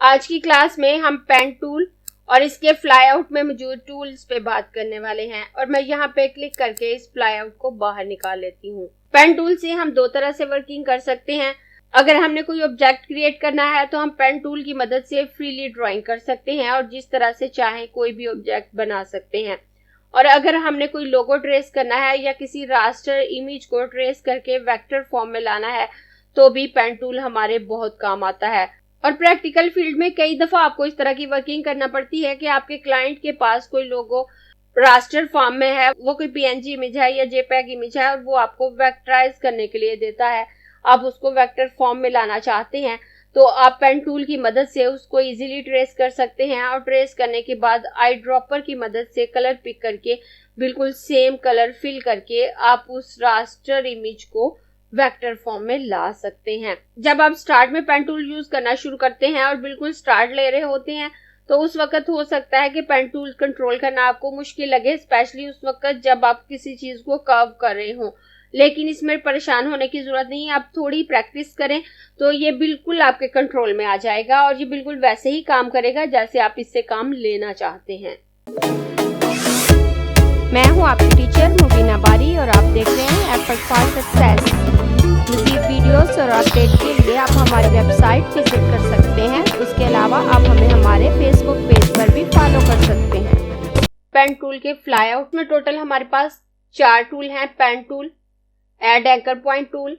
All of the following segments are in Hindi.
आज की क्लास में हम पेन टूल और इसके फ्लाई आउट में मौजूद टूल्स पे बात करने वाले हैं और मैं यहाँ पे क्लिक करके इस फ्लाई आउट को बाहर निकाल लेती हूँ। पेन टूल से हम दो तरह से वर्किंग कर सकते हैं। अगर हमने कोई ऑब्जेक्ट क्रिएट करना है तो हम पेन टूल की मदद से फ्रीली ड्राइंग कर सकते हैं और जिस तरह से चाहें कोई भी ऑब्जेक्ट बना सकते हैं। और अगर हमने कोई लोगो ट्रेस करना है या किसी रास्टर इमेज को ट्रेस करके वेक्टर फॉर्म में लाना है तो भी पेन टूल हमारे बहुत काम आता है। और प्रैक्टिकल फील्ड में कई दफा आपको इस तरह की वर्किंग करना पड़ती है कि आपके क्लाइंट के पास कोई लोगो रास्टर फॉर्म में है, वो कोई पीएनजी इमेज है या जेपीईजी इमेज है और वो आपको वेक्टराइज करने के लिए देता है। आप उसको वेक्टर फॉर्म में लाना चाहते हैं तो आप पेन टूल की मदद से उसको इजीली ट्रेस कर सकते हैं और ट्रेस करने के बाद आई ड्रॉपर की मदद से कलर पिक करके बिल्कुल सेम कलर फिल करके आप उस रास्टर इमेज को वेक्टर फॉर्म में ला सकते हैं। जब आप स्टार्ट में पेन टूल यूज करना शुरू करते हैं और बिल्कुल स्टार्ट ले रहे होते हैं तो उस वक्त हो सकता है कि पेन टूल कंट्रोल करना आपको मुश्किल लगे, स्पेशली उस वक्त जब आप किसी चीज को कर्व कर रहे हो। लेकिन इसमें परेशान होने की जरूरत नहीं है, आप थोड़ी प्रैक्टिस करें तो ये बिल्कुल आपके कंट्रोल में आ जाएगा और ये बिल्कुल वैसे ही काम करेगा जैसे आप इससे काम लेना चाहते हैं। मैं हूं आपकी टीचर मुबीना बारी और आप देख रहे हैं एफर्ट फॉर सक्सेस। मज़ीद वीडियोस और अपडेट के लिए आप हमारी वेबसाइट विजिट कर सकते हैं। उसके अलावा आप हमें हमारे फेसबुक पेज पर भी फॉलो कर सकते हैं। पेन टूल के फ्लाई आउट में टोटल हमारे पास 4 टूल हैं। Pen tool, add anchor point tool,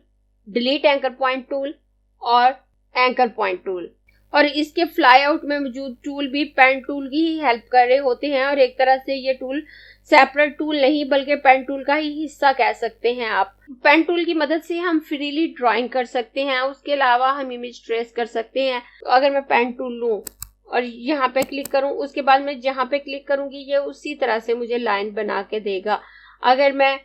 delete anchor point tool और एंकर पॉइंट टूल। और इसके फ्लाई आउट में मौजूद टूल भी पेन टूल की ही हेल्प कर रहे होते हैं और एक तरह से ये टूल सेपरेट टूल नहीं बल्कि पेन टूल का ही हिस्सा कह सकते हैं आप। पेन टूल की मदद से हम फ्रीली ड्राइंग कर सकते हैं, उसके अलावा हम इमेज ट्रेस कर सकते हैं। तो अगर मैं पेन टूल लूं और यहाँ पे क्लिक करूं, उसके बाद मैं जहां पे क्लिक करूंगी ये उसी तरह से मुझे लाइन बना के देगा। अगर मैं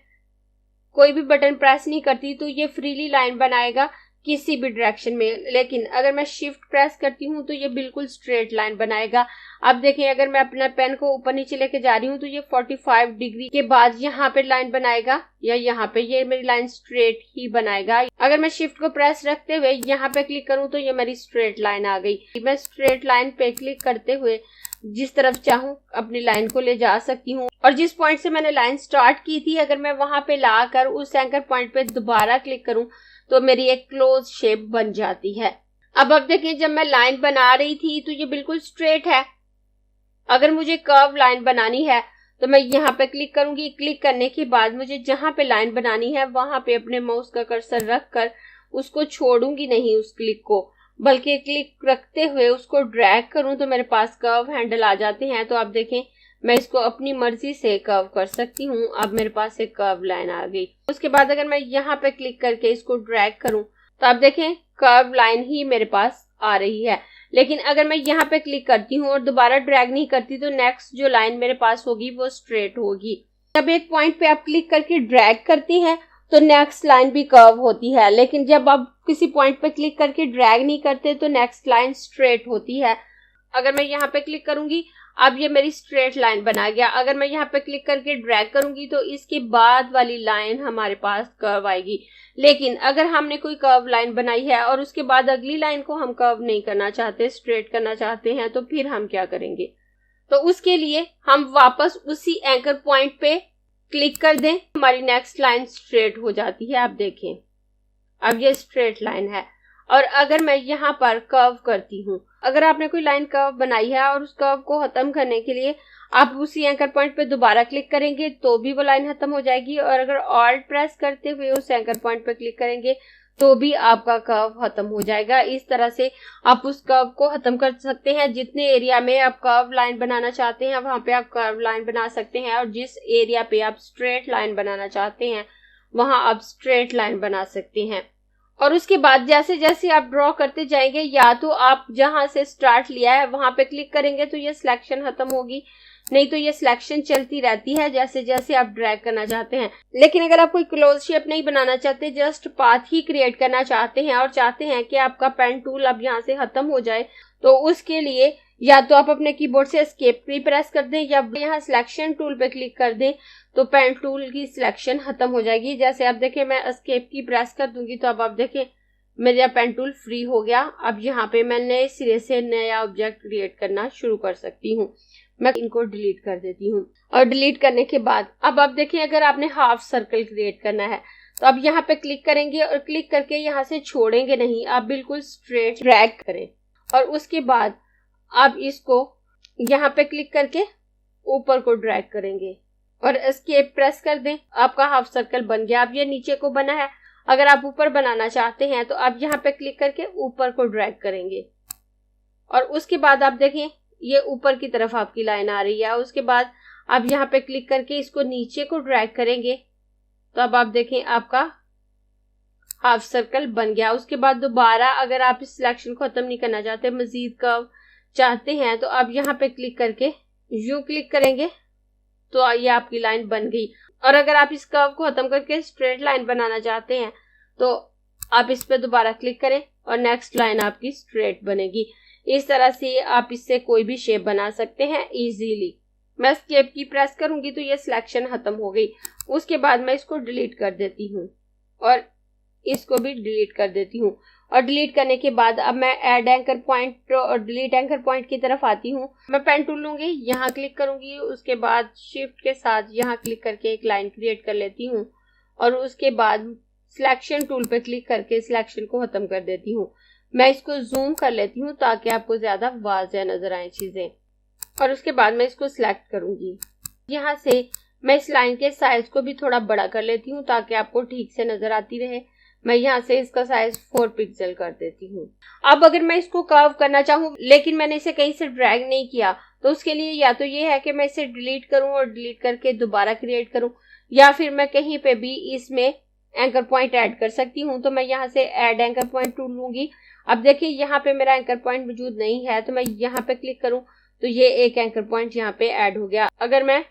कोई भी बटन प्रेस नहीं करती तो ये फ्रीली लाइन बनाएगा किसी भी डायरेक्शन में, लेकिन अगर मैं शिफ्ट प्रेस करती हूँ तो ये बिल्कुल स्ट्रेट लाइन बनाएगा। अब देखें, अगर मैं अपना पेन को ऊपर नीचे लेके जा रही हूँ तो ये 45 डिग्री के बाद यहाँ पे लाइन बनाएगा या यहाँ पे ये मेरी लाइन स्ट्रेट ही बनाएगा। अगर मैं शिफ्ट को प्रेस रखते हुए यहाँ पे क्लिक करूँ तो ये मेरी स्ट्रेट लाइन आ गई। मैं स्ट्रेट लाइन पे क्लिक करते हुए जिस तरफ चाहूँ अपनी लाइन को ले जा सकती हूँ और जिस पॉइंट से मैंने लाइन स्टार्ट की थी अगर मैं वहां पे लाकर उस एंकर पॉइंट पे दोबारा क्लिक करूँ तो मेरी एक क्लोज शेप बन जाती है। अब देखें, जब मैं लाइन बना रही थी तो ये बिल्कुल स्ट्रेट है। अगर मुझे कर्व लाइन बनानी है तो मैं यहाँ पे क्लिक करूंगी। क्लिक करने के बाद मुझे जहां पे लाइन बनानी है वहां पे अपने माउस का कर्सर रख कर उसको छोड़ूंगी नहीं उस क्लिक को, बल्कि क्लिक रखते हुए उसको ड्रैग करूं तो मेरे पास कर्व हैंडल आ जाते हैं। तो आप देखें, मैं इसको अपनी मर्जी से कर्व कर सकती हूँ। अब मेरे पास एक कर्व लाइन आ गई। उसके बाद अगर मैं यहाँ पे क्लिक करके इसको ड्रैग करूं तो आप देखें कर्व लाइन ही मेरे पास आ रही है। लेकिन अगर मैं यहाँ पे क्लिक करती हूँ और दोबारा ड्रैग नहीं करती तो नेक्स्ट जो लाइन मेरे पास होगी वो स्ट्रेट होगी। जब एक पॉइंट पे आप क्लिक करके ड्रैग करती हैं तो नेक्स्ट लाइन भी कर्व होती है, लेकिन जब आप किसी पॉइंट पे क्लिक करके ड्रैग नहीं करते तो नेक्स्ट लाइन स्ट्रेट होती है। अगर मैं यहाँ पे क्लिक करूंगी अब ये मेरी स्ट्रेट लाइन बना गया। अगर मैं यहाँ पे क्लिक करके ड्रैग करूंगी तो इसके बाद वाली लाइन हमारे पास कर्व आएगी। लेकिन अगर हमने कोई कर्व लाइन बनाई है और उसके बाद अगली लाइन को हम कर्व नहीं करना चाहते, स्ट्रेट करना चाहते हैं, तो फिर हम क्या करेंगे? तो उसके लिए हम वापस उसी एंकर पॉइंट पे क्लिक कर दें, हमारी नेक्स्ट लाइन स्ट्रेट हो जाती है। आप देखें, अब ये स्ट्रेट लाइन है। और अगर मैं यहाँ पर कर्व करती हूँ, अगर आपने कोई लाइन कर्व बनाई है और उस कर्व को खत्म करने के लिए आप उसी एंकर पॉइंट पे दोबारा क्लिक करेंगे तो भी वो लाइन खत्म हो जाएगी, और अगर ऑल्ट प्रेस करते हुए उस एंकर पॉइंट पे क्लिक करेंगे तो भी आपका कर्व खत्म हो जाएगा। इस तरह से आप उस कर्व को खत्म कर सकते हैं। जितने एरिया में आप कर्व लाइन बनाना चाहते हैं वहां पे आप कर्व लाइन बना सकते हैं, और जिस एरिया पे आप स्ट्रेट लाइन बनाना चाहते हैं वहां आप स्ट्रेट लाइन बना सकते हैं। और उसके बाद जैसे जैसे आप ड्रॉ करते जाएंगे, या तो आप जहां से स्टार्ट लिया है वहां पे क्लिक करेंगे तो ये सिलेक्शन खत्म होगी, नहीं तो ये सिलेक्शन चलती रहती है जैसे जैसे आप ड्रैग करना चाहते हैं। लेकिन अगर आप कोई क्लोज शेप नहीं बनाना चाहते, जस्ट पाथ ही क्रिएट करना चाहते हैं और चाहते हैं कि आपका पेन टूल अब यहाँ से खत्म हो जाए, तो उसके लिए या तो आप अपने कीबोर्ड से एस्केप की प्रेस कर दें या यहाँ सिलेक्शन टूल पे क्लिक कर दें तो पेन टूल की सिलेक्शन खत्म हो जाएगी। जैसे आप देखें, मैं एस्केप की प्रेस कर दूंगी तो अब आप देखें मेरा पेन टूल फ्री हो गया। अब यहाँ पे मैं नए सिरे से नया ऑब्जेक्ट क्रिएट करना शुरू कर सकती हूँ। मैं इनको डिलीट कर देती हूँ और डिलीट करने के बाद अब आप देखिए, अगर आपने हाफ सर्कल क्रिएट करना है तो अब यहाँ पे क्लिक करेंगे और क्लिक करके यहाँ से छोड़ेंगे नहीं, आप बिल्कुल स्ट्रेट ड्रैग करें और उसके बाद आप इसको यहाँ पे क्लिक करके ऊपर को ड्रैग करेंगे और एस्केप प्रेस कर दें। आपका हाफ सर्कल बन गया। अब ये नीचे को बना है, अगर आप ऊपर बनाना चाहते हैं तो आप यहाँ पे क्लिक करके ऊपर को ड्रैग करेंगे और उसके बाद आप देखें ये ऊपर की तरफ आपकी लाइन आ रही है। उसके बाद आप यहाँ पे क्लिक करके इसको नीचे को ड्रैग करेंगे तो अब आप देखें आपका हाफ सर्कल बन गया। उसके बाद दोबारा अगर आप इस सिलेक्शन को खत्म नहीं करना चाहते, मजीद कर्व चाहते हैं, तो आप यहाँ पे क्लिक करके यूं क्लिक करेंगे तो ये आपकी लाइन बन गई। और अगर आप इस कर्व को खत्म करके स्ट्रेट लाइन बनाना चाहते हैं तो आप इस पे दोबारा क्लिक करें और नेक्स्ट लाइन आपकी स्ट्रेट बनेगी। इस तरह से आप इससे कोई भी शेप बना सकते हैं इजीली। मैं एस्केप की प्रेस करूंगी तो ये सिलेक्शन खत्म हो गई। उसके बाद मैं इसको डिलीट कर देती हूँ और इसको भी डिलीट कर देती हूँ। और डिलीट करने के बाद अब मैं ऐड एंकर पॉइंट और डिलीट एंकर पॉइंट की तरफ आती हूँ। मैं पेन टूल लूंगी, यहाँ क्लिक करूंगी, उसके बाद शिफ्ट के साथ यहाँ क्लिक करके एक लाइन क्रिएट कर लेती हूँ और उसके बाद सिलेक्शन टूल पे क्लिक करके सिलेक्शन को खत्म कर देती हूँ। मैं इसको जूम कर लेती हूँ ताकि आपको ज्यादा वाज़ेह नजर आए चीजें। और उसके बाद मैं इसको सिलेक्ट करूंगी। यहाँ से मैं इस लाइन के साइज को भी थोड़ा बड़ा कर लेती हूँ ताकि आपको ठीक से नजर आती रहे। मैं यहाँ से इसका साइज 4 पिक्सल कर देती हूँ। अब अगर मैं इसको कर्व करना चाहूँ लेकिन मैंने इसे कहीं से ड्रैग नहीं किया तो उसके लिए या तो ये है कि मैं इसे डिलीट करूँ और डिलीट करके दोबारा क्रिएट करूँ, या फिर मैं कहीं पे भी इसमें एंकर पॉइंट ऐड कर सकती हूँ। तो मैं यहाँ से ऐड एंकर पॉइंट टूल लूंगी। अब देखिए यहाँ पे मेरा एंकर पॉइंट मौजूद नहीं है तो मैं यहाँ पे क्लिक करूँ तो ये एक एंकर पॉइंट यहाँ पे ऐड हो गया। अगर मैं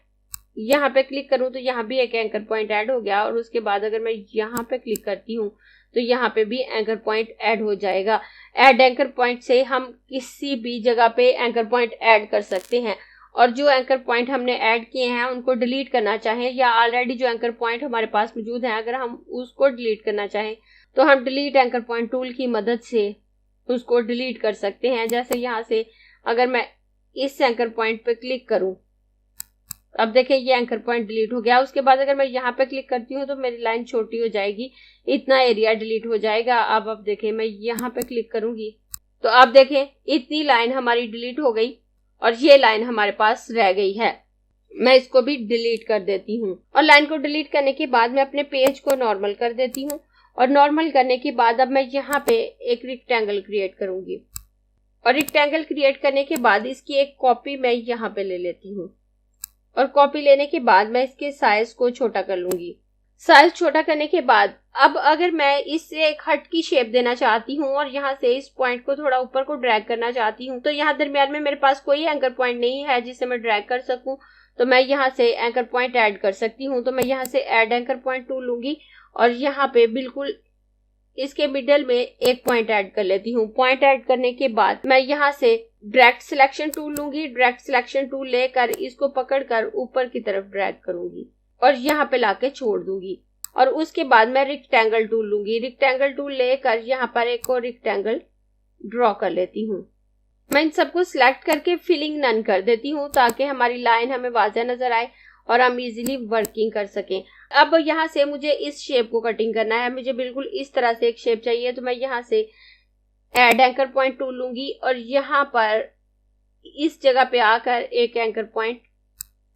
यहाँ पे क्लिक करूँ तो यहाँ भी एक एंकर पॉइंट ऐड हो गया और उसके बाद अगर मैं यहाँ पे क्लिक करती हूँ तो यहाँ पे भी एंकर पॉइंट ऐड हो जाएगा। ऐड एंकर पॉइंट से हम किसी भी जगह पे एंकर पॉइंट ऐड कर सकते हैं और जो एंकर पॉइंट हमने ऐड किए हैं उनको डिलीट करना चाहें या ऑलरेडी जो एंकर पॉइंट हमारे पास मौजूद है अगर हम उसको डिलीट करना चाहें तो हम डिलीट एंकर पॉइंट टूल की मदद से उसको डिलीट कर सकते हैं। जैसे यहाँ से अगर मैं इस एंकर पॉइंट पे क्लिक करूं, अब देखें ये एंकर पॉइंट डिलीट हो गया। उसके बाद अगर मैं यहाँ पे क्लिक करती हूँ तो मेरी लाइन छोटी हो जाएगी, इतना एरिया डिलीट हो जाएगा। अब देखें मैं यहाँ पे क्लिक करूंगी तो आप देखें इतनी लाइन हमारी डिलीट हो गई और ये लाइन हमारे पास रह गई है। मैं इसको भी डिलीट कर देती हूँ और लाइन को डिलीट करने के बाद मैं अपने पेज को नॉर्मल कर देती हूँ और नॉर्मल करने के बाद अब मैं यहाँ पे एक रेक्टेंगल क्रिएट करूंगी और रेक्टेंगल क्रिएट करने के बाद इसकी एक कॉपी मैं यहाँ पे ले लेती हूँ और कॉपी लेने के बाद मैं इसके साइज को छोटा कर लूंगी। साइज छोटा करने के बाद अब अगर मैं इससे एक हट की शेप देना चाहती हूँ और यहाँ से इस पॉइंट को थोड़ा ऊपर को ड्रैग करना चाहती हूँ तो यहाँ दरमियान में मेरे पास कोई एंकर पॉइंट नहीं है जिसे मैं ड्रैग कर सकूं, तो मैं यहाँ से एंकर पॉइंट ऐड कर सकती हूँ। तो मैं यहाँ से ऐड एंकर पॉइंट टूल लूंगी और यहाँ पे बिल्कुल इसके मिडल में एक पॉइंट ऐड कर लेती हूँ। पॉइंट ऐड करने के बाद मैं यहाँ से डायरेक्ट सिलेक्शन टूल लूंगी। डायरेक्ट सिलेक्शन टूल लेकर इसको पकड़कर ऊपर की तरफ ड्रैग करूंगी और यहाँ पे लाके छोड़ दूंगी और उसके बाद मैं रेक्टेंगल टूल लूंगी। रेक्टेंगल टूल लेकर यहाँ पर एक और रेक्टेंगल ड्रॉ कर लेती हूँ। मैं इन सबको सिलेक्ट करके फिलिंग नन कर देती हूँ ताकि हमारी लाइन हमें वाज़ेह नजर आए और हम इजीली वर्किंग कर सकें। अब यहाँ से मुझे इस शेप को कटिंग करना है, मुझे बिल्कुल इस तरह से एक शेप चाहिए। तो मैं यहाँ से ऐड एंकर पॉइंट टूल लूंगी और यहाँ पर इस जगह पे आकर एक एंकर पॉइंट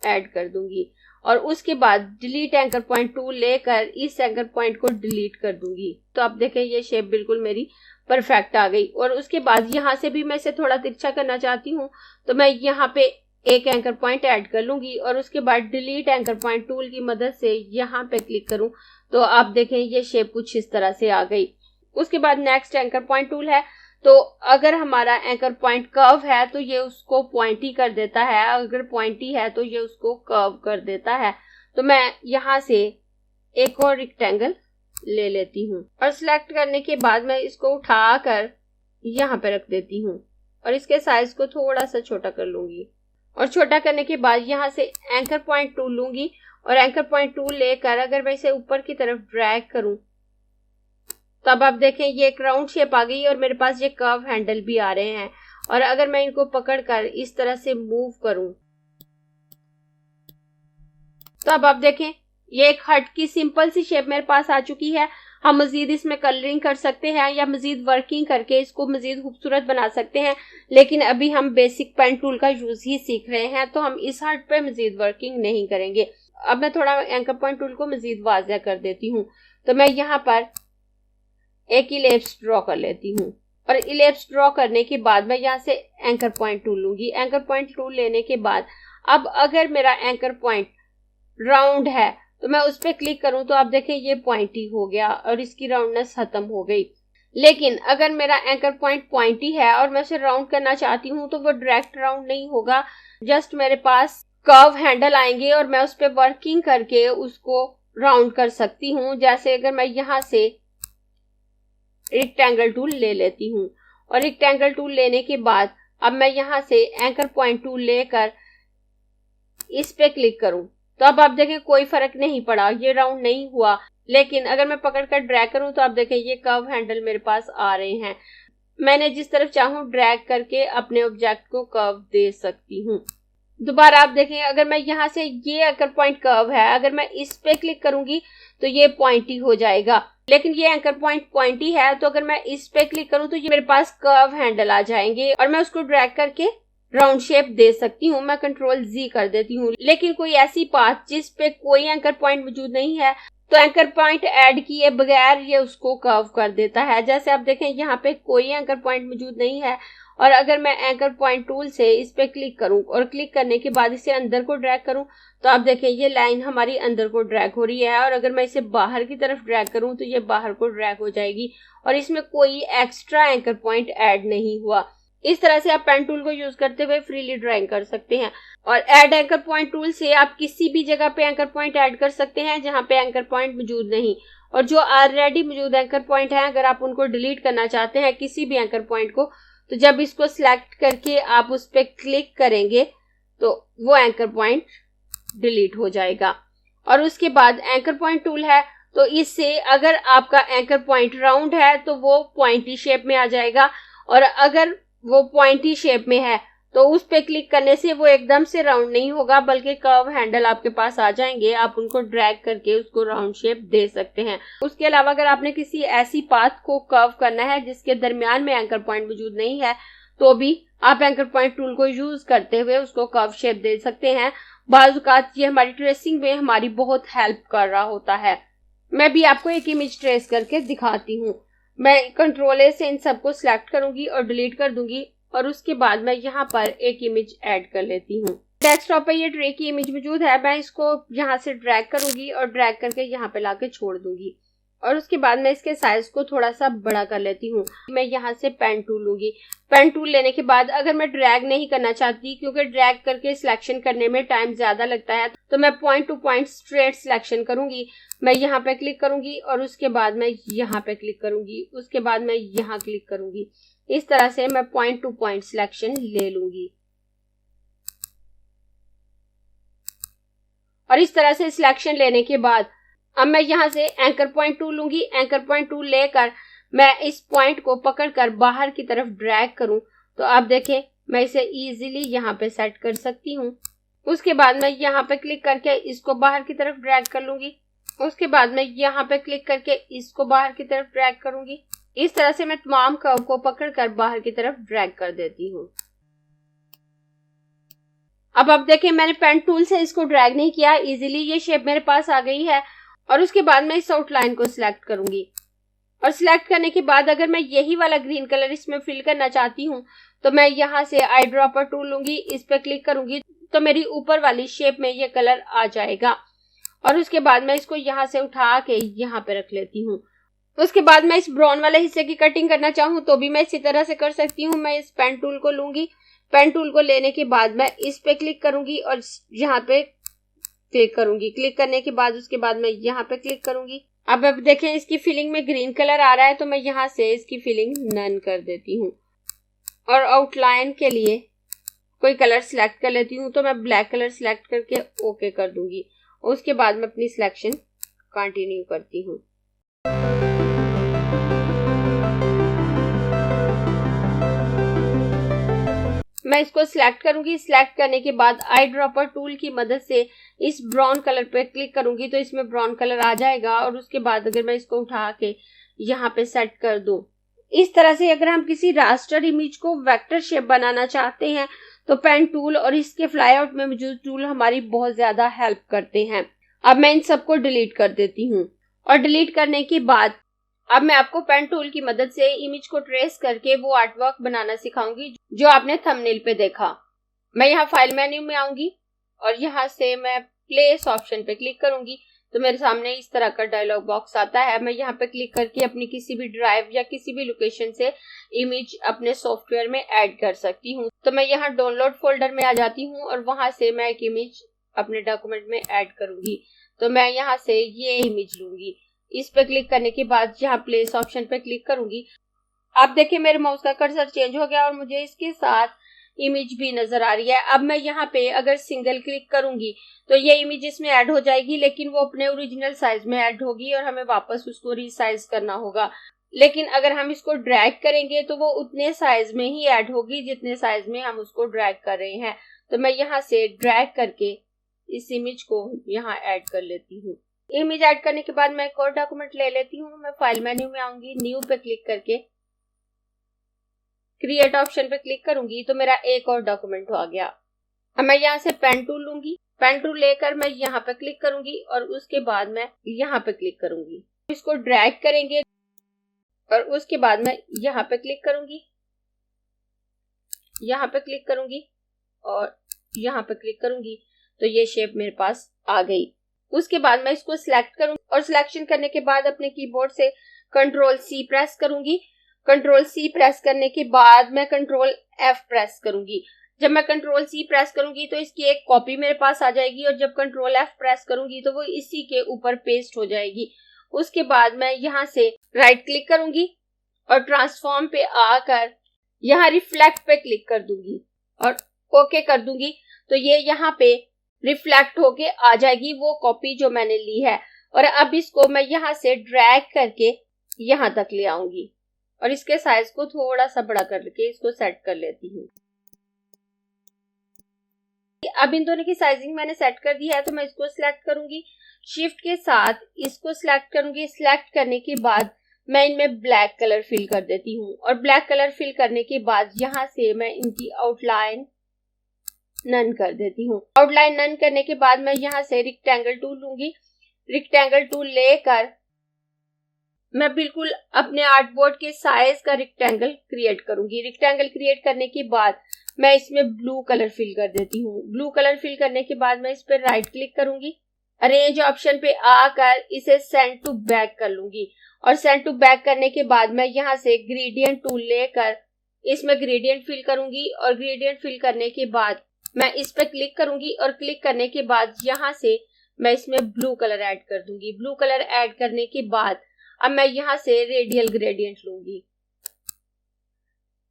ऐड कर दूंगी और उसके बाद डिलीट एंकर पॉइंट टूल लेकर इस एंकर पॉइंट को डिलीट कर दूंगी। तो आप देखें ये शेप बिल्कुल मेरी परफेक्ट आ गई। और उसके बाद यहाँ से भी मैं इसे थोड़ा तिरछा करना चाहती हूँ तो मैं यहाँ पे एक एंकर पॉइंट ऐड कर लूंगी और उसके बाद डिलीट एंकर पॉइंट टूल की मदद से यहाँ पे क्लिक करूं तो आप देखें ये शेप कुछ इस तरह से आ गई। उसके बाद नेक्स्ट एंकर पॉइंट टूल है, तो अगर हमारा एंकर पॉइंट कर्व है तो ये उसको पॉइंटी कर देता है, अगर पॉइंटी है तो ये उसको कर्व कर देता है। तो मैं यहाँ से एक और रेक्टेंगल ले लेती हूँ और सिलेक्ट करने के बाद मैं इसको उठाकर यहाँ पे रख देती हूँ और इसके साइज को थोड़ा सा छोटा कर लूंगी और छोटा करने के बाद यहाँ से एंकर पॉइंट टूल लूंगी और एंकर पॉइंट टूल लेकर अगर मैं इसे ऊपर की तरफ ड्रैग करूं तो अब आप देखें ये एक राउंड शेप आ गई और मेरे पास ये कर्व हैंडल भी आ रहे हैं। और अगर मैं इनको पकड़कर इस तरह से मूव करूं तो अब आप देखें ये एक हर्ट की सिंपल सी शेप मेरे पास आ चुकी है। हम मजीद इसमें कलरिंग कर सकते हैं या मजीद वर्किंग करके इसको मजीद खूबसूरत बना सकते हैं, लेकिन अभी हम बेसिक पेन टूल का यूज ही सीख रहे हैं तो हम इस हर्ट पे मजीद वर्किंग नहीं करेंगे। अब मैं थोड़ा एंकर पॉइंट टूल को मजीद वाज़ेह कर देती हूँ। तो मैं यहाँ पर एक इलिप्स ड्रॉ कर लेती हूँ और इलिप्स ड्रॉ करने के बाद मैं यहाँ से एंकर पॉइंट टूल लूंगी। एंकर पॉइंट टूल लेने के बाद अब अगर मेरा एंकर पॉइंट राउंड है तो मैं उस पर क्लिक करूं तो आप देखें ये पॉइंटी हो गया और इसकी राउंडनेस खत्म हो गई। लेकिन अगर मेरा एंकर पॉइंट पॉइंटी है और मैं उसे राउंड करना चाहती हूं तो वो डायरेक्ट राउंड नहीं होगा, जस्ट मेरे पास कर्व हैंडल आएंगे और मैं उस पर वर्किंग करके उसको राउंड कर सकती हूँ। जैसे अगर मैं यहाँ से रेक्टेंगल टूल ले लेती हूँ और रेक्टेंगल टूल लेने के बाद अब मैं यहाँ से एंकर पॉइंट टूल लेकर इस पे क्लिक करूं तो अब आप देखें कोई फर्क नहीं पड़ा, ये राउंड नहीं हुआ। लेकिन अगर मैं पकड़कर ड्रैग करूं तो आप देखें ये कर्व हैंडल मेरे पास आ रहे हैं। मैंने जिस तरफ चाहूं ड्रैग करके अपने ऑब्जेक्ट को कर्व दे सकती हूं। दोबारा आप देखें अगर मैं यहाँ से ये एंकर पॉइंट कर्व है, अगर मैं इस पे क्लिक करूंगी तो ये पॉइंटी हो जाएगा, लेकिन ये एंकर पॉइंट पॉइंटी है तो अगर मैं इस पे क्लिक करूं तो ये मेरे पास कर्व हैंडल आ जाएंगे और मैं उसको ड्रैग करके राउंड शेप दे सकती हूँ। मैं कंट्रोल Z कर देती हूँ। लेकिन कोई ऐसी पाथ जिस पे कोई एंकर पॉइंट मौजूद नहीं है तो एंकर पॉइंट ऐड किए बगैर ये उसको कर्व कर देता है। जैसे आप देखें यहाँ पे कोई एंकर पॉइंट मौजूद नहीं है और अगर मैं एंकर पॉइंट टूल से इस पे क्लिक करूं और क्लिक करने के बाद इसे अंदर को ड्रैग करूं तो आप देखें ये लाइन हमारी अंदर को ड्रैग हो रही है और अगर मैं इसे बाहर की तरफ ड्रैग करूं तो ये बाहर को ड्रैग हो जाएगी और इसमें कोई एक्स्ट्रा एंकर पॉइंट ऐड नहीं हुआ। इस तरह से आप पेन टूल को यूज करते हुए फ्रीली ड्राइंग कर सकते हैं। और ऐड एंकर पॉइंट टूल से आप किसी भी जगह पे एंकर पॉइंट ऐड कर सकते हैं जहां पे एंकर पॉइंट मौजूद नहीं, और जो ऑलरेडी मौजूद एंकर पॉइंट है अगर आप उनको डिलीट करना चाहते हैं किसी भी एंकर पॉइंट को तो जब इसको सिलेक्ट करके आप उस पर क्लिक करेंगे तो वो एंकर पॉइंट डिलीट हो जाएगा। और उसके बाद एंकर पॉइंट टूल है तो इससे अगर आपका एंकर पॉइंट राउंड है तो वो पॉइंटी शेप में आ जाएगा और अगर वो पॉइंटी शेप में है तो उस पे क्लिक करने से वो एकदम से राउंड नहीं होगा बल्कि कर्व हैंडल आपके पास आ जाएंगे। आप उनको ड्रैग करके उसको राउंड शेप दे सकते हैं। उसके अलावा अगर आपने किसी ऐसी पाथ को कर्व करना है जिसके दरमियान में एंकर पॉइंट मौजूद नहीं है तो भी आप एंकर पॉइंट टूल को यूज करते हुए उसको कर्व शेप दे सकते हैं। बाज़ औक़ात ये हमारी ट्रेसिंग में हमारी बहुत हेल्प कर रहा होता है। मैं भी आपको एक इमेज ट्रेस करके दिखाती हूँ। मैं कंट्रोल A से इन सबको सिलेक्ट करूंगी और डिलीट कर दूंगी और उसके बाद मैं यहाँ पर एक इमेज ऐड कर लेती हूँ। डेस्कटॉप पे ये ट्रे की इमेज मौजूद है, मैं इसको यहाँ से ड्रैग करूंगी और ड्रैग करके यहाँ पे लाके छोड़ दूंगी और उसके बाद मैं इसके साइज को थोड़ा सा बड़ा कर लेती हूँ। मैं यहाँ से पेन टूल लूंगी। पेन टूल लेने के बाद अगर मैं ड्रैग नहीं करना चाहती क्योंकि ड्रैग करके सिलेक्शन करने में टाइम ज्यादा लगता है तो मैं point two point straight selection करूंगी। मैं यहाँ पे क्लिक करूंगी और उसके बाद मैं यहाँ पे क्लिक करूंगी, उसके बाद मैं यहाँ क्लिक करूंगी। इस तरह से मैं पॉइंट टू पॉइंट सिलेक्शन ले लूंगी और इस तरह से सिलेक्शन लेने के बाद अब मैं यहाँ से एंकर पॉइंट टूल लूंगी। एंकर पॉइंट टूल लेकर मैं इस पॉइंट को पकड़कर बाहर की तरफ ड्रैग करूं तो आप देखें मैं इसे इजीली यहाँ पे सेट कर सकती हूँ। उसके बाद मैं यहाँ पे क्लिक करके इसको बाहर की तरफ ड्रैग कर लूंगी। उसके बाद मैं यहाँ पे क्लिक करके इसको बाहर की तरफ ड्रैग करूंगी। इस तरह से मैं तमाम कर्व को पकड़कर बाहर की तरफ ड्रैग कर देती हूँ। अब आप देखें मैंने पेन टूल से इसको ड्रैग नहीं किया, इजीली ये शेप मेरे पास आ गई है। और उसके बाद मैं इस आउटलाइन को सिलेक्ट करूंगी और सिलेक्ट करने के बाद अगर मैं यही वाला ग्रीन कलर इसमें फिल करना चाहती हूँ तो मैं यहाँ से आई ड्रॉपर टूल लूंगी, इस पे क्लिक करूंगी तो मेरी ऊपर वाली शेप में ये कलर आ जाएगा। और उसके बाद मैं इसको यहाँ से उठा के यहाँ पे रख लेती हूँ। उसके बाद मैं इस ब्राउन वाले हिस्से की कटिंग करना चाहूँ तो भी मैं इसी तरह से कर सकती हूँ। मैं इस पेन टूल को लूंगी, पेन टूल को लेने के बाद मैं इस पे क्लिक करूंगी और यहाँ पे क्लिक करूंगी। क्लिक करने के बाद उसके बाद मैं यहाँ पे क्लिक करूंगी। अब देखें इसकी फिलिंग में ग्रीन कलर आ रहा है तो मैं यहाँ से इसकी फिलिंग नन कर देती हूँ और आउटलाइन के लिए कोई कलर सिलेक्ट कर लेती हूँ तो मैं ब्लैक कलर सिलेक्ट करके ओके कर दूंगी। उसके बाद मैं अपनी सिलेक्शन कंटिन्यू करती हूँ। मैं इसको सिलेक्ट करूंगी। सिलेक्ट करने के बाद आई ड्रॉपर टूल की मदद से इस ब्राउन कलर पे क्लिक करूंगी तो इसमें ब्राउन कलर आ जाएगा। और उसके बाद अगर मैं इसको उठा के यहाँ पे सेट कर दूं, इस तरह से अगर हम किसी रास्टर इमेज को वेक्टर शेप बनाना चाहते हैं तो पेन टूल और इसके फ्लाईआउट में मौजूद टूल हमारी बहुत ज्यादा हेल्प करते हैं। अब मैं इन सबको डिलीट कर देती हूँ। और डिलीट करने के बाद अब मैं आपको पेन टूल की मदद से इमेज को ट्रेस करके वो आर्टवर्क बनाना सिखाऊंगी जो आपने थंबनेल पे देखा। मैं यहाँ फाइल मेन्यू में आऊंगी और यहाँ से मैं प्लेस ऑप्शन पे क्लिक करूंगी तो मेरे सामने इस तरह का डायलॉग बॉक्स आता है। मैं यहाँ पे क्लिक करके अपनी किसी भी ड्राइव या किसी भी लोकेशन से इमेज अपने सॉफ्टवेयर में ऐड कर सकती हूँ। तो मैं यहाँ डाउनलोड फोल्डर में आ जाती हूँ और वहां से मैं एक इमेज अपने डॉक्यूमेंट में ऐड करूंगी। तो मैं यहाँ से ये इमेज लूंगी। इस पे क्लिक करने के बाद यहाँ प्लेस ऑप्शन पे क्लिक करूंगी। आप देखिए मेरे माउस का कर्सर चेंज हो गया और मुझे इसके साथ इमेज भी नजर आ रही है। अब मैं यहाँ पे अगर सिंगल क्लिक करूंगी तो ये इमेज इसमें ऐड हो जाएगी, लेकिन वो अपने ओरिजिनल साइज में ऐड होगी और हमें वापस उसको रीसाइज करना होगा। लेकिन अगर हम इसको ड्रैग करेंगे तो वो उतने साइज में ही ऐड होगी जितने साइज में हम उसको ड्रैग कर रहे हैं। तो मैं यहाँ से ड्रैग करके इस इमेज को यहाँ ऐड कर लेती हूँ। इमेज ऐड करने के बाद मैं एक और डॉक्यूमेंट ले लेती हूँ। मैं फाइल मेन्यू में आऊंगी, न्यू पे क्लिक करके क्रिएट ऑप्शन पे क्लिक करूंगी तो मेरा एक और डॉक्यूमेंट आ गया। अब मैं यहाँ से पेन टूल लूंगी। पेन टूल लेकर मैं यहाँ पे क्लिक करूंगी और उसके बाद मैं यहाँ पे क्लिक करूंगी। इसको ड्रैग करेंगे और उसके बाद मैं यहाँ पे क्लिक करूंगी, यहाँ पे क्लिक करूंगी और यहाँ पे क्लिक करूंगी तो ये शेप मेरे पास आ गई। उसके बाद मैं इसको सिलेक्ट करूंगी और सिलेक्शन करने के बाद अपने कीबोर्ड से कंट्रोल सी प्रेस करूंगी। कंट्रोल सी प्रेस करने के बाद मैं कंट्रोल एफ प्रेस करूंगी। जब मैं कंट्रोल सी प्रेस करूंगी तो इसकी एक कॉपी मेरे पास आ जाएगी और जब कंट्रोल एफ प्रेस करूंगी तो वो इसी के ऊपर पेस्ट हो जाएगी। उसके बाद मैं यहाँ से राइट क्लिक करूंगी और ट्रांसफॉर्म पे आकर यहाँ रिफ्लेक्ट पे क्लिक कर दूंगी और ओके कर दूंगी तो ये यहाँ पे रिफ्लेक्ट होके आ जाएगी वो कॉपी जो मैंने ली है। और अब इसको मैं यहाँ से ड्रैग करके यहाँ तक ले आऊंगी और इसके साइज को थोड़ा सा बड़ा करके इसको सेट कर लेती हूँ। अब इन दोनों की साइजिंग मैंने सेट कर दी है तो मैं इसको सिलेक्ट करूंगी, शिफ्ट के साथ इसको सिलेक्ट करूंगी। सिलेक्ट करने के बाद मैं इनमें ब्लैक कलर फिल कर देती हूँ और ब्लैक कलर फिल करने के बाद यहाँ से मैं इनकी आउटलाइन नन कर देती हूँ। आउटलाइन नन करने के बाद मैं यहाँ से रेक्टेंगल टूल लूंगी। रेक्टेंगल टूल लेकर मैं बिल्कुल अपने आर्टबोर्ड के साइज का रेक्टेंगल क्रिएट करूंगी। रेक्टेंगल क्रिएट करने के बाद मैं इसमें ब्लू कलर फिल कर देती हूँ। ब्लू कलर फिल करने के बाद मैं इस पर राइट क्लिक करूंगी, अरेंज ऑप्शन पे आकर इसे सेंड टू बैक कर लूंगी और सेंड टू बैक करने के बाद मैं यहाँ से ग्रेडियंट टूल लेकर इसमें ग्रेडियंट फिल करूंगी और ग्रेडियंट फिल करने के बाद मैं इस पे क्लिक करूंगी और क्लिक करने के बाद यहाँ से मैं इसमें ब्लू कलर ऐड कर दूंगी। ब्लू कलर ऐड करने के बाद अब मैं यहाँ से रेडियल ग्रेडियंट लूंगी।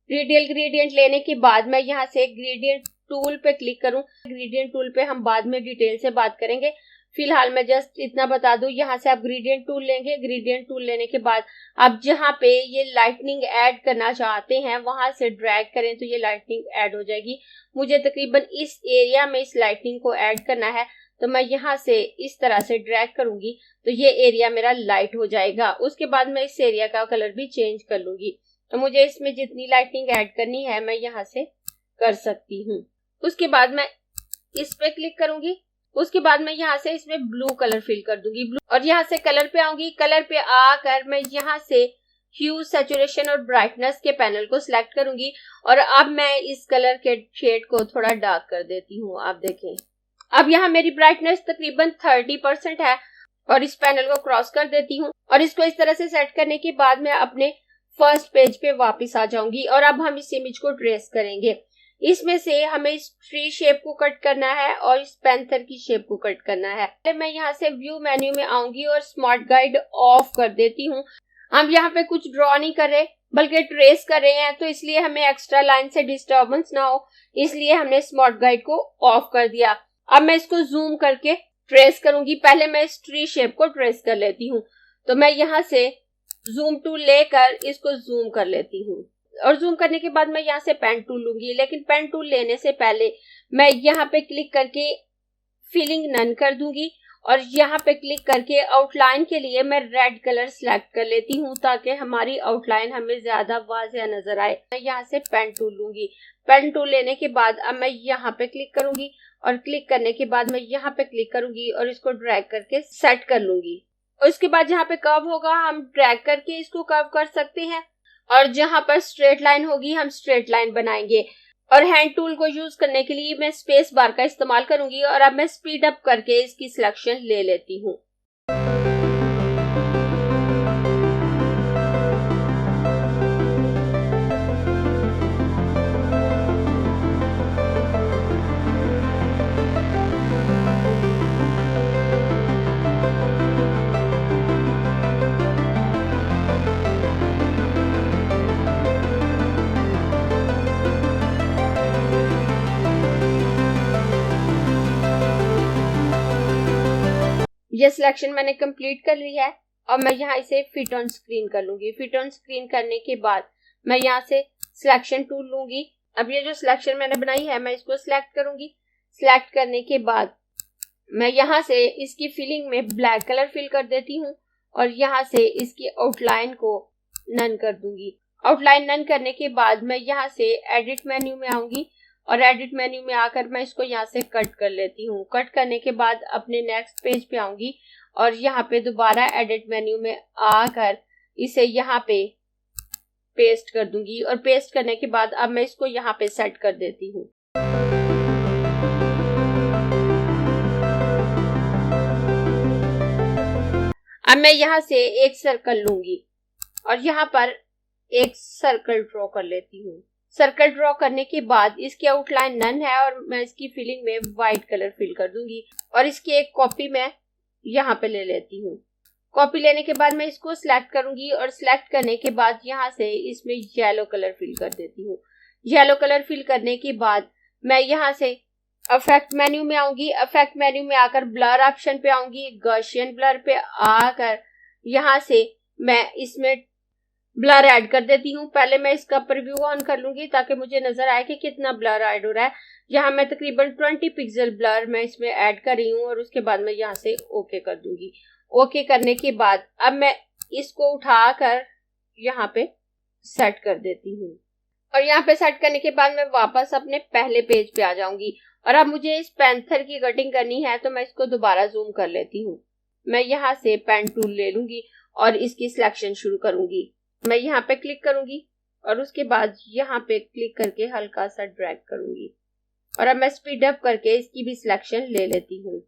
रेडियल ग्रेडियंट लेने के बाद मैं यहाँ से ग्रेडियंट टूल पे क्लिक करूं। ग्रेडियंट टूल पे हम बाद में डिटेल से बात करेंगे, फिलहाल मैं जस्ट इतना बता दूं। यहाँ से आप ग्रेडियंट टूल लेंगे। ग्रेडियंट टूल लेने के बाद आप जहाँ पे ये लाइटनिंग ऐड करना चाहते हैं वहां से ड्रैग करें तो ये लाइटनिंग ऐड हो जाएगी। मुझे तकरीबन इस एरिया में इस लाइटनिंग को ऐड करना है तो मैं यहाँ से इस तरह से ड्रैग करूंगी तो ये एरिया मेरा लाइट हो जाएगा। उसके बाद मैं इस एरिया का कलर भी चेंज कर लूंगी। तो मुझे इसमें जितनी लाइटनिंग ऐड करनी है मैं यहाँ से कर सकती हूँ। उसके बाद मैं इस पे क्लिक करूंगी। उसके बाद मैं यहाँ से इसमें ब्लू कलर फिल कर दूंगी और यहाँ से कलर पे आऊंगी। कलर पे आकर मैं यहाँ से ह्यू, सैचुरेशन और ब्राइटनेस के पैनल को सिलेक्ट करूंगी और अब मैं इस कलर के शेड को थोड़ा डार्क कर देती हूँ। आप देखें अब यहाँ मेरी ब्राइटनेस तकरीबन 30% है और इस पैनल को क्रॉस कर देती हूँ और इसको इस तरह से सेट करने के बाद मैं अपने फर्स्ट पेज पे वापस आ जाऊंगी और अब हम इस इमेज को ट्रेस करेंगे। इसमें से हमें इस ट्री शेप को कट करना है और इस पैंथर की शेप को कट करना है। मैं यहाँ से व्यू मेन्यू में आऊंगी और स्मार्ट गाइड ऑफ कर देती हूँ। हम यहाँ पे कुछ ड्रॉ नहीं कर रहे बल्कि ट्रेस कर रहे हैं, तो इसलिए हमें एक्स्ट्रा लाइन से डिस्टर्बेंस ना हो इसलिए हमने स्मार्ट गाइड को ऑफ कर दिया। अब मैं इसको जूम करके ट्रेस करूंगी। पहले मैं इस ट्री शेप को ट्रेस कर लेती हूँ। तो मैं यहाँ से जूम टूल लेकर इसको जूम कर लेती हूँ। और जूम करने के बाद मैं यहाँ से पेन टूल लूंगी, लेकिन पेन टूल लेने से पहले मैं यहाँ पे क्लिक करके फिलिंग नन कर दूंगी और यहाँ पे क्लिक करके आउटलाइन के लिए मैं रेड कलर सिलेक्ट कर लेती हूँ ताकि हमारी आउटलाइन हमें ज्यादा वाज़ेह नजर आए। मैं यहाँ से पेन टूल लूंगी। पेन टूल लेने के बाद अब मैं यहाँ पे क्लिक करूंगी और क्लिक करने के बाद मैं यहाँ पे क्लिक करूंगी और इसको ड्रैग करके सेट कर लूंगी। और उसके बाद जहाँ पे कर्व होगा हम ड्रैग करके इसको कर्व कर सकते हैं और जहाँ पर स्ट्रेट लाइन होगी हम स्ट्रेट लाइन बनाएंगे। और हैंड टूल को यूज करने के लिए मैं स्पेस बार का इस्तेमाल करूंगी और अब मैं स्पीड अप करके इसकी सिलेक्शन ले लेती हूँ। ये सिलेक्शन मैंने कंप्लीट कर ली है और मैं यहाँ इसे फिट ऑन स्क्रीन कर लूंगी। फिट ऑन स्क्रीन करने के बाद मैं यहाँ से सिलेक्शन टूल लूंगी। अब ये जो सिलेक्शन मैंने बनाई है मैं इसको सिलेक्ट करूंगी। सिलेक्ट करने के बाद मैं यहाँ से इसकी फिलिंग में ब्लैक कलर फिल कर देती हूँ और यहाँ से इसकी आउटलाइन को नन कर दूंगी। आउटलाइन नन करने के बाद मैं यहाँ से एडिट मेन्यू में आऊंगी और एडिट मेन्यू में आकर मैं इसको यहाँ से कट कर लेती हूँ। कट करने के बाद अपने नेक्स्ट पेज पे आऊंगी और यहाँ पे दोबारा एडिट मेन्यू में आकर इसे यहाँ पे पेस्ट कर दूंगी और पेस्ट करने के बाद अब मैं इसको यहाँ पे सेट कर देती हूँ। अब मैं यहाँ से एक सर्कल लूंगी और यहाँ पर एक सर्कल ड्रॉ कर लेती हूँ। सर्कल ड्रॉ करने के बाद इसकी आउटलाइन नन है और मैं इसकी फिलिंग में व्हाइट कलर फिल कर दूंगी और इसकी एक कॉपी मैं यहाँ पे ले लेती हूँ। कॉपी लेने के बाद मैं इसको सिलेक्ट करूंगी और सिलेक्ट करने के बाद यहाँ से इसमें येलो कलर फिल कर देती हूँ। येलो कलर फिल करने के बाद मैं यहाँ से इफेक्ट मेन्यू में आऊंगी। इफेक्ट मेन्यू में आकर ब्लर ऑप्शन पे आऊंगी। गॉसियन ब्लर पे आकर यहाँ से मैं इसमें ब्लर ऐड कर देती हूँ। पहले मैं इसका प्रीव्यू ऑन कर लूंगी ताकि मुझे नजर आए कि कितना ब्लर ऐड हो रहा है। यहाँ मैं तकरीबन 20 पिक्सल ब्लर मैं इसमें ऐड कर रही हूँ और उसके बाद मैं यहाँ से ओके कर दूंगी। ओके करने के बाद अब मैं इसको उठाकर यहाँ पे सेट कर देती हूँ और यहाँ पे सेट करने के बाद मैं वापस अपने पहले पेज पे आ जाऊंगी। और अब मुझे इस पैंथर की कटिंग करनी है तो मैं इसको दोबारा जूम कर लेती हूँ। मैं यहाँ से पेन टूल ले लूंगी और इसकी सिलेक्शन शुरू करूंगी। मैं यहाँ पे क्लिक करूंगी और उसके बाद यहाँ पे क्लिक करके हल्का सा ड्रैग करूंगी और अब मैं स्पीड अप करके इसकी भी सिलेक्शन ले लेती हूँ।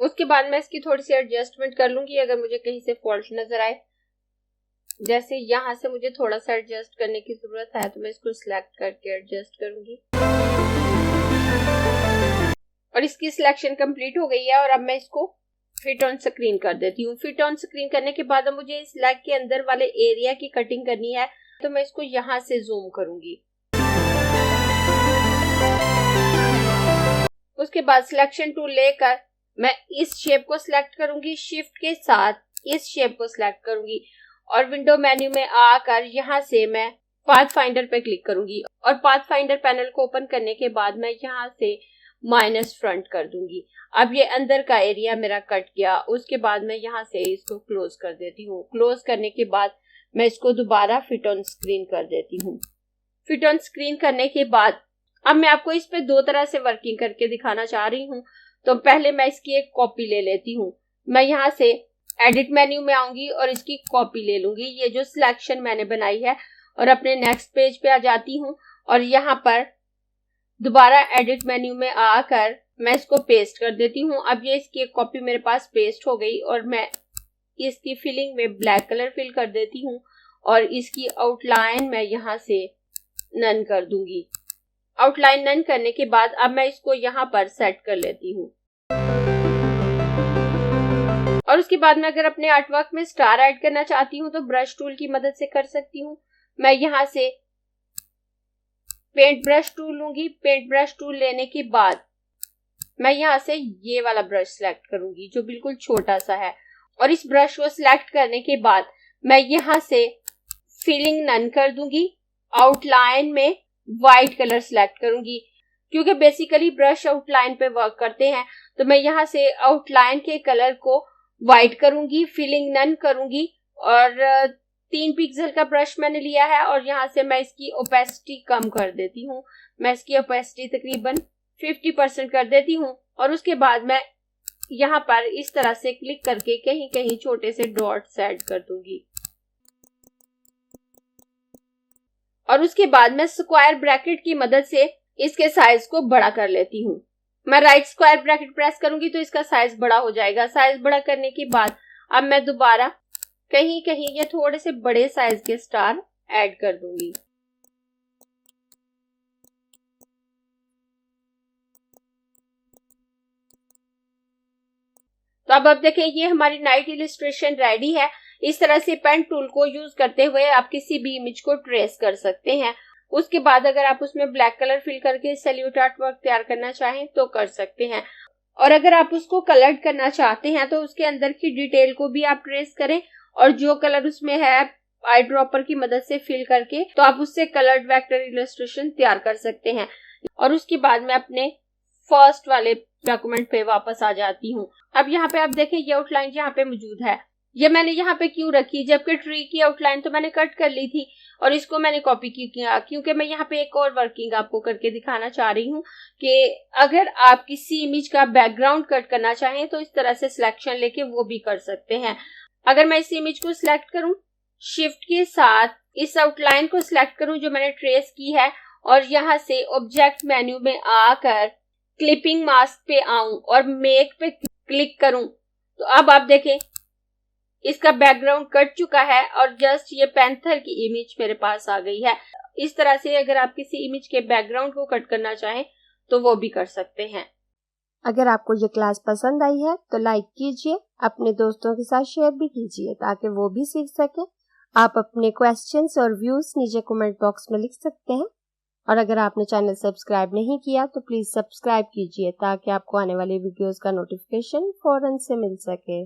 उसके बाद मैं इसकी थोड़ी सी एडजस्टमेंट कर लूंगी अगर मुझे कहीं से फॉल्ट नजर आए। जैसे यहाँ से मुझे थोड़ा सा एडजस्ट करने की जरूरत है तो मैं इसको सिलेक्ट करके एडजस्ट करूंगी और इसकी सिलेक्शन कंप्लीट हो गई है। और अब मैं इसको फिट ऑन स्क्रीन कर देती हूँ। फिट ऑन स्क्रीन करने के बाद अब मुझे इस लेग के अंदर वाले एरिया की कटिंग करनी है तो मैं इसको यहाँ से जूम करूंगी। उसके बाद सिलेक्शन टूल लेकर मैं इस शेप को सिलेक्ट करूंगी। शिफ्ट के साथ इस शेप को सिलेक्ट करूंगी और विंडो मेन्यू में आकर यहाँ से मैं पाथ फाइंडर पे क्लिक करूंगी और पाथ फाइंडर पैनल को ओपन करने के बाद मैं यहाँ से माइनस फ्रंट कर दूंगी। अब ये अंदर का एरिया मेरा कट गया। उसके बाद मैं यहाँ से इसको क्लोज कर देती हूँ। क्लोज करने के बाद मैं इसको दोबारा फिट ऑन स्क्रीन कर देती हूँ। फिट ऑन स्क्रीन करने के बाद अब मैं आपको इस पे दो तरह से वर्किंग करके दिखाना चाह रही हूँ। तो पहले मैं इसकी एक कॉपी ले लेती हूँ। मैं यहाँ से एडिट मेन्यू में आऊंगी और इसकी कॉपी ले लूंगी, ये जो सिलेक्शन मैंने बनाई है, और अपने नेक्स्ट पेज पे आ जाती हूँ और यहाँ पर दोबारा एडिट मेन्यू में आकर मैं इसको पेस्ट कर देती हूँ। अब ये इसकी एक कॉपी मेरे पास पेस्ट हो गई और मैं इसकी फिलिंग में ब्लैक कलर फिल कर देती हूँ और इसकी आउटलाइन मैं यहाँ से नन कर दूंगी। आउटलाइन नन करने के बाद अब मैं इसको यहाँ पर सेट कर लेती हूँ। और उसके बाद मैं अगर अपने आर्टवर्क में स्टार ऐड करना चाहती हूँ तो ब्रश टूल की मदद से कर सकती हूँ। मैं यहाँ से पेंट ब्रश टूल लूंगी। पेंट ब्रश टूल लेने के बाद मैं यहाँ से ये वाला ब्रश सिलेक्ट करूंगी जो बिल्कुल छोटा सा है। और इस ब्रश को सिलेक्ट करने के बाद मैं यहाँ से फिलिंग नन कर दूंगी। आउटलाइन में व्हाइट कलर सिलेक्ट करूंगी क्योंकि बेसिकली ब्रश आउटलाइन पे वर्क करते हैं, तो मैं यहाँ से आउटलाइन के कलर को व्हाइट करूंगी, फिलिंग नन करूंगी। और 3 पिक्सल का ब्रश मैंने लिया है और यहाँ से मैं इसकी ओपेसिटी कम कर देती हूँ। मैं इसकी ओपेसिटी तकरीबन 50% कर देती हूँ। और उसके बाद मैं यहाँ पर इस तरह से क्लिक करके कहीं कहीं छोटे से डॉट्स ऐड कर दूंगी। और उसके बाद मैं स्क्वायर ब्रैकेट की मदद से इसके साइज को बड़ा कर लेती हूँ। मैं राइट स्क्वायर ब्रैकेट प्रेस करूंगी तो इसका साइज बड़ा हो जाएगा। साइज बड़ा करने के बाद अब मैं दोबारा कहीं कहीं ये थोड़े से बड़े साइज के स्टार ऐड कर दूंगी। तो अब देखें ये हमारी नाइट इलस्ट्रेशन रेडी है। इस तरह से पेन टूल को यूज करते हुए आप किसी भी इमेज को ट्रेस कर सकते हैं। उसके बाद अगर आप उसमें ब्लैक कलर फिल करके सैल्यूट आर्ट वर्क तैयार करना चाहें तो कर सकते हैं। और अगर आप उसको कलर्ड करना चाहते हैं तो उसके अंदर की डिटेल को भी आप ट्रेस करें और जो कलर उसमें है आई ड्रॉपर की मदद से फिल करके तो आप उससे कलर्ड वेक्टर इलस्ट्रेशन तैयार कर सकते हैं। और उसके बाद मैं अपने फर्स्ट वाले डॉक्यूमेंट पे वापस आ जाती हूँ। अब यहाँ पे आप देखें ये आउटलाइन यहाँ पे मौजूद है। ये मैंने यहाँ पे क्यों रखी, जबकि ट्री की आउटलाइन तो मैंने कट कर ली थी और इसको मैंने कॉपी किया क्योंकि मैं यहाँ पे एक और वर्किंग आपको करके दिखाना चाह रही हूँ कि अगर आप किसी इमेज का बैकग्राउंड कट करना चाहें तो इस तरह से सिलेक्शन लेके वो भी कर सकते हैं। अगर मैं इस इमेज को सिलेक्ट करूं, शिफ्ट के साथ इस आउटलाइन को सिलेक्ट करूं जो मैंने ट्रेस की है और यहाँ से ऑब्जेक्ट मेन्यू में आकर क्लिपिंग मास्क पे आऊं और मेक पे क्लिक करूं तो अब आप देखें इसका बैकग्राउंड कट चुका है और जस्ट ये पैंथर की इमेज मेरे पास आ गई है। इस तरह से अगर आप किसी इमेज के बैकग्राउंड को कट करना चाहें तो वो भी कर सकते हैं। अगर आपको ये क्लास पसंद आई है तो लाइक कीजिए, अपने दोस्तों के साथ शेयर भी कीजिए ताकि वो भी सीख सके। आप अपने क्वेश्चंस और व्यूज नीचे कमेंट बॉक्स में लिख सकते हैं। और अगर आपने चैनल सब्सक्राइब नहीं किया तो प्लीज सब्सक्राइब कीजिए ताकि आपको आने वाली वीडियोस का नोटिफिकेशन फौरन से मिल सके।